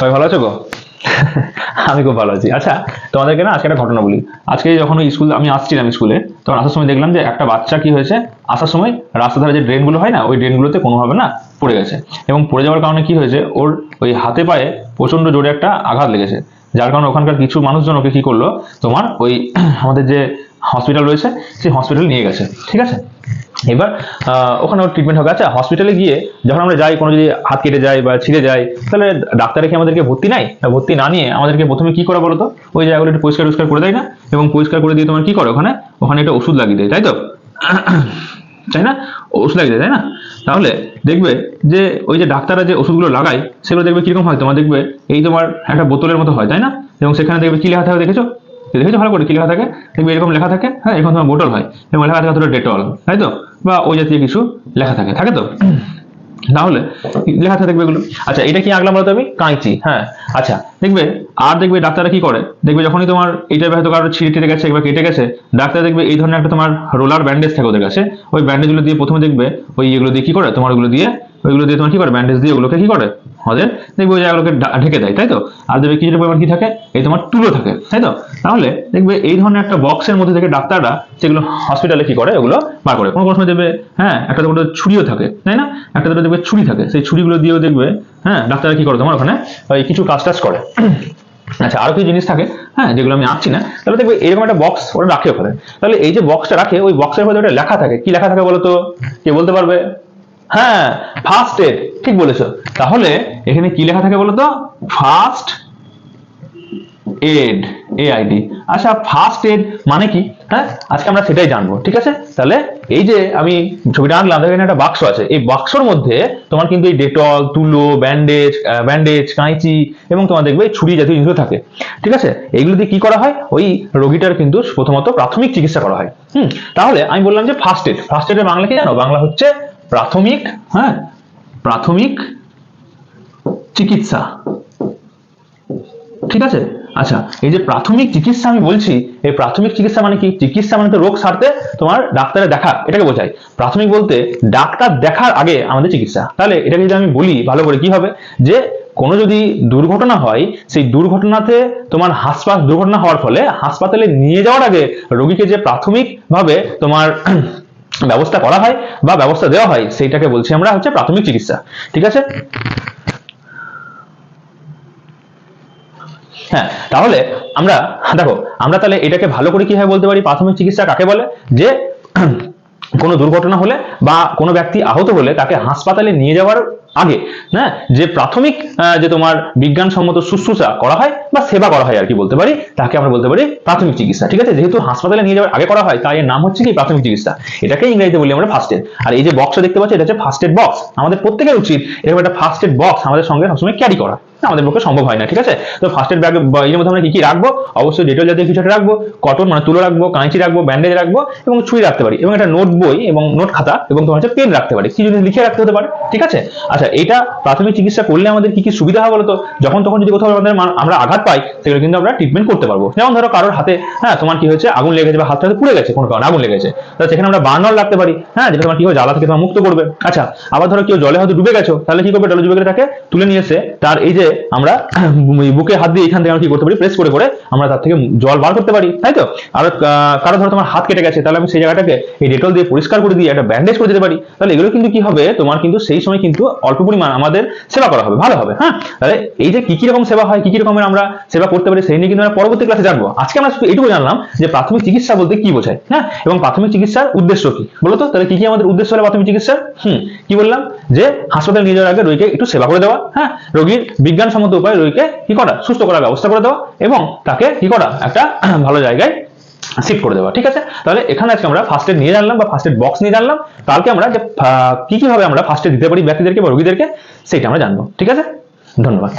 সবাই ভালো আছো গো? আমি খুব ভালো আছি। আচ্ছা, তোমাদেরকে না আজকে একটা ঘটনা বলি। আজকে যখন ওই স্কুল আমি আসছিলাম স্কুলে, তখন আসার সময় দেখলাম যে একটা বাচ্চা কি হয়েছে, আসার সময় রাস্তার ধারে যে ড্রেনগুলো হয় না, ওই ড্রেনগুলোতে কোনোভাবে না পড়ে গেছে। এবং পড়ে যাওয়ার কারণে কি হয়েছে, ওর ওই হাতে পায়ে প্রচন্ড জোরে একটা আঘাত লেগেছে। যার কারণে ওখানকার কিছু মানুষজন ওকে কি করলো, তোমার ওই আমাদের যে হসপিটাল রয়েছে সেই হসপিটালে নিয়ে গেছে। ঠিক আছে, এবার ওখানে ওর ট্রিটমেন্ট হবে। আচ্ছা, হসপিটালে গিয়ে যখন আমরা যাই, কোনো যদি হাত কেটে যায় বা ছিঁড়ে যায়, তাহলে ডাক্তারে কি আমাদেরকে ভর্তি নাই? ভর্তি না নিয়ে আমাদেরকে প্রথমে কি করে বলো তো, ওই জায়গাগুলো একটু পরিষ্কার টরিষ্কার করে দেয় না? এবং পরিষ্কার করে দিয়ে তোমার কি করে, ওখানে ওখানে একটা ওষুধ লাগিয়ে দেয়, তাই তো? তাই না? ওষুধ লাগিয়ে দেয়, তাই না? তাহলে দেখবে যে ওই যে ডাক্তাররা যে ওষুধগুলো লাগায়, সেগুলো দেখবে কিরকম হয়, তোমার দেখবে এই তোমার একটা বোতলের মতো হয়, তাই না? এবং সেখানে দেখবে কি লেখা থাকে, দেখেছো? দেখেছো ভালো করে কি লেখা থাকে? দেখবে এরকম লেখা থাকে, হ্যাঁ, এরকম তোমার বোতল হয় এবং লেখা থাকে ডেটল, তাই তো? বা ওই জাতীয় কিছু লেখা থাকে, থাকে তো? তাহলে লেখা থাকে দেখবে এগুলো। আচ্ছা, এটা কি আঁকলাম বলতো আমি? কাঁচি, হ্যাঁ। আচ্ছা, দেখবে আর দেখবে ডাক্তাররা কি করে, দেখবে যখনই তোমার এইটা হয়তো কারো ছিঁড়ে টিড়ে গেছে বা কেটে গেছে, ডাক্তার দেখবে এই ধরনের একটা তোমার রোলার ব্যান্ডেজ থাকে ওদের কাছে। ওই ব্যান্ডেজগুলো দিয়ে প্রথমে দেখবে ওই এগুলো দিয়ে কি করে, তোমার ওগুলো দিয়ে তোমার কি করে, ব্যান্ডেজ দিয়ে ওগুলোকে কি করে, ওদের দেখবে ওই জায়গাগুলোকে ঢেকে দেয়, তাই তো? আর দেখবে কিছুটা পরিমাণ কি থাকে, এই তোমার তুলো থাকে, তাই তো? তাহলে দেখবে এই ধরনের একটা বক্সের মধ্যে থেকে ডাক্তাররা সেগুলো হসপিটালে কি করে, ওগুলো বার করে। কোনো কোনো সময় দেখবে, হ্যাঁ, একটা দুটো ছুরিও থাকে, তাই না? একটা দুটো দেখবে ছুরি থাকে, সেই ছুরিগুলো দিয়েও দেখবে, হ্যাঁ, ডাক্তাররা কি করে তোমার ওখানে ওই কিছু কাজ টাজ করে। আচ্ছা, আরো কিছু জিনিস থাকে, হ্যাঁ, যেগুলো আমি আঁকছি না। তাহলে দেখবে এরকম একটা বক্স ওরা রাখে ওখানে। তাহলে এই যে বক্সটা রাখে, ওই বক্সের মধ্যে একটা লেখা থাকে। কি লেখা থাকে বলো তো? কে বলতে পারবে? হ্যাঁ, ফার্স্ট এড, ঠিক বলেছো। তাহলে এখানে কি লেখা থাকে বলো তো? First aid, AID। আচ্ছা, ফার্স্ট এড মানে কি? হ্যাঁ, আজকে আমরা সেটাই জানবো, ঠিক আছে? তাহলে এই যে আমি ছবিটা আঁকলাম, এখানে একটা বাক্স আছে। এই বাক্সর মধ্যে তোমার কিন্তু এই ডেটল, তুলো, ব্যান্ডেজ, কাঁচি এবং তোমার দেখবে ছুরি জাতীয় জিনিসগুলো থাকে, ঠিক আছে? এইগুলো দিয়ে কি করা হয়, ওই রোগীটার কিন্তু প্রথমত প্রাথমিক চিকিৎসা করা হয়। তাহলে আমি বললাম যে ফার্স্ট এড, ফার্স্ট এডের বাংলা কি জানো? বাংলা হচ্ছে প্রাথমিক, হ্যাঁ, প্রাথমিক চিকিৎসা, ঠিক আছে? আচ্ছা, এই যে প্রাথমিক চিকিৎসা আমি বলছি, এই প্রাথমিক চিকিৎসা মানে কি? চিকিৎসা মানে তো রোগ সারতে তোমার ডাক্তারে দেখা, এটাকে বোঝায়। প্রাথমিক বলতে ডাক্তার দেখার আগে আমাদের চিকিৎসা। তাহলে এটাকে যদি আমি বলি ভালো করে, কি হবে যে কোনো যদি দুর্ঘটনা হয়, সেই দুর্ঘটনাতে তোমার দুর্ঘটনা হওয়ার ফলে হাসপাতালে নিয়ে যাওয়ার আগে রোগীকে যে প্রাথমিক ভাবে তোমার ব্যবস্থা করা হয় বা ব্যবস্থা দেওয়া হয়, সেইটাকে বলছি আমরা হচ্ছে প্রাথমিক চিকিৎসা, ঠিক আছে? হ্যাঁ, তাহলে আমরা দেখো, আমরা তাহলে এটাকে ভালো করে কিভাবে বলতে পারি প্রাথমিক চিকিৎসা কাকে বলে? যে কোনো দুর্ঘটনা হলে বা কোনো ব্যক্তি আহত হলে তাকে হাসপাতালে নিয়ে যাওয়ার আগে, হ্যাঁ, যে প্রাথমিক যে তোমার বিজ্ঞানসম্মত শুশ্রূষা করা হয় বা সেবা করা হয় আর কি বলতে পারি, তাকে আমরা বলতে পারি প্রাথমিক চিকিৎসা, ঠিক আছে? যেহেতু হাসপাতালে নিয়ে যাওয়ার আগে করা হয়, তাই এর নাম হচ্ছে কি প্রাথমিক চিকিৎসা। এটাকে ইংরেজিতে বলি আমরা ফার্স্ট এড। আর এই যে বক্সটা দেখতে পাচ্ছি, এটা হচ্ছে ফার্স্ট এড বক্স। আমাদের প্রত্যেকের উচিত এরকম একটা ফার্স্ট এড বক্স আমাদের সঙ্গে সবসময় ক্যারি করা। আমাদের পক্ষে সম্ভব হয় না, ঠিক আছে? তো ফার্স্ট এড ব্যাগ এর মধ্যে আমরা কি কি রাখবো? অবশ্যই ডেটল জাতীয় কিছু একটা রাখবো, কটন মানে তুলো রাখবো, কাঁচি রাখবো, ব্যান্ডেজ রাখবো এবং ছুরি রাখতে পারি, এবং একটা নোট বই এবং নোট খাতা এবং তোমার হচ্ছে পেন রাখতে পারি, কি জিনিস লিখে রাখতে হতে পারে, ঠিক আছে? আচ্ছা, এটা প্রাথমিক চিকিৎসা করলে আমাদের কি কি সুবিধা হয় বলতো? যখন তখন যদি কোথাও আমরা আঘাত পাই, সেগুলো কিন্তু আমরা ট্রিটমেন্ট করতে পারবো। যেমন ধরো কারোর হাতে, হ্যাঁ, তোমার কি হয়েছে, আগুন লেগেছে বা হাতটা পুড়ে গেছে, কোনো কারণে আগুন লেগেছে, তাহলে সেখানে আমরা বার্নার রাখতে পারি, হ্যাঁ, যেটা তোমার কি হয়, জ্বালা থেকে তোমার মুক্ত করবে। আচ্ছা, আবার ধরো কেউ জলে হয়তো ডুবে গেছো, তাহলে কি করবে, জলে ডুবে গেলে তাকে তুলে নিয়ে এসে তার এই যে আমরা বুকে হাত দিয়ে এখান থেকে আমরা কি করতে পারি, প্রেস করে করে আমরা তার থেকে জল বার করতে পারি, তাই তো? আর কারো ধরো তোমার হাত কেটে গেছে, তাহলে আমি সেই জায়গাটাকে এই ডেটল দিয়ে পরিষ্কার করে দিয়ে একটা ব্যান্ডেজ করে দিতে পারি। তাহলে এগুলো কিন্তু কি হবে, তোমার কিন্তু সেই সময় কিন্তু অল্প পরিমাণ আমাদের সেবা করা হবে, ভালো হবে। হ্যাঁ, তাহলে এই যে কি কি রকম সেবা হয়, কি কি রকমের আমরা সেবা করতে পারি, সেই নিয়ে কিন্তু আমরা পরবর্তী ক্লাসে জানবো। আজকে আমরা শুধু এইটুকু জানলাম যে প্রাথমিক চিকিৎসা বলতে কি বোঝায়, হ্যাঁ, এবং প্রাথমিক চিকিৎসার উদ্দেশ্য কি বলতো? তাহলে কি কি আমাদের উদ্দেশ্য হলো প্রাথমিক চিকিৎসার? কি বললাম? যে হাসপাতালে নিয়ে যাওয়ার আগে রোগীকে একটু সেবা করে দেওয়া, হ্যাঁ, রোগীর বিজ্ঞানসম্মত উপায়ে রোগীকে কি করা, সুস্থ করার ব্যবস্থা করে দেওয়া এবং তাকে কি করা, একটা ভালো জায়গায় শিফট করে দেওয়া, ঠিক আছে? তাহলে এখানে আজকে আমরা ফার্স্ট এড নিয়ে জানলাম বা ফার্স্ট এড বক্স নিয়ে জানলাম। কালকে আমরা যে কি কিভাবে আমরা ফার্স্ট এড দিতে পারি ব্যক্তিদেরকে বা রোগীদেরকে, সেটা আমরা জানবো, ঠিক আছে? ধন্যবাদ।